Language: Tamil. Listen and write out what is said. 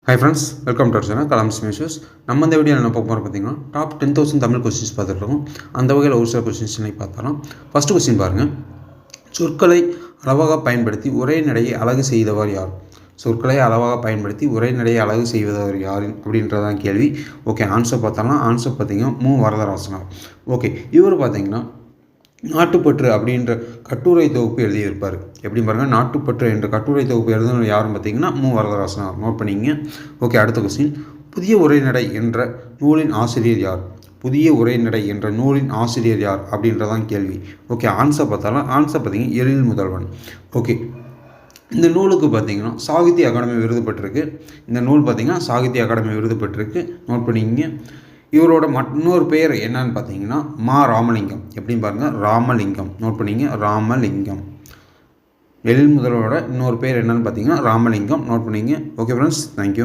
Hi friends, welcome to our channel Kalams news. நம்ம இந்த வீடியோவில் என்ன பார்க்க போகிறோம் பார்த்தீங்கன்னா, டாப் 10,000 தமிழ் கொஸ்டின்ஸ் பார்த்துட்ருக்கோம். அந்த வகையில் ஒரு சில கொஸ்டின்ஸ் இன்னைக்கு பார்த்தலாம். ஃபஸ்ட்டு கொஸ்டின் பாருங்கள். சொற்களை அளவாக பயன்படுத்தி உரைநடையை அழகு செய்தவர் யார்? சொற்களை அளவாக பயன்படுத்தி உரைநடையை அழகு செய்தவர் யார் அப்படின்றதான் கேள்வி. ஓகே, ஆன்சர் பார்த்தோம்னா ஆன்சர் பார்த்தீங்கன்னா வரதராசனார். ஓகே, இவர் பார்த்தீங்கன்னா நாட்டுப்பற்று அப்படின்ற கட்டுரை தொகுப்பு எழுதியிருப்பார். எப்படி பாருங்கள், நாட்டுப்பற்று என்ற கட்டுரை தொகுப்பு எழுதுனது யாரும் பார்த்தீங்கன்னா வரதராசனார். நோட் பண்ணிங்க. ஓகே, அடுத்த கொஸ்டின். புதிய உரைநடை என்ற நூலின் ஆசிரியர் யார்? புதிய உரைநடை என்ற நூலின் ஆசிரியர் யார் அப்படின்றதான் கேள்வி. ஓகே, ஆன்சர் பார்த்தாலும் ஆன்சர் பார்த்தீங்கன்னா எழில் முதல்வன். ஓகே, இந்த நூலுக்கு பார்த்தீங்கன்னா சாகித்ய அகாடமி விருது பெற்றிருக்கு. இந்த நூல் பார்த்தீங்கன்னா சாகித்ய அகாடமி விருது பெற்றிருக்கு. நோட் பண்ணிங்க. இவரோட இன்னொரு பெயர் என்னன்னு பார்த்தீங்கன்னா ராமலிங்கம். எப்படின்னு பாருங்கள், ராமலிங்கம். நோட் பண்ணிங்க, ராமலிங்கம். எழில் முதல்வரோட இன்னொரு பேர் என்னன்னு பார்த்தீங்கன்னா ராமலிங்கம். நோட் பண்ணிங்க. Okay friends, thank you.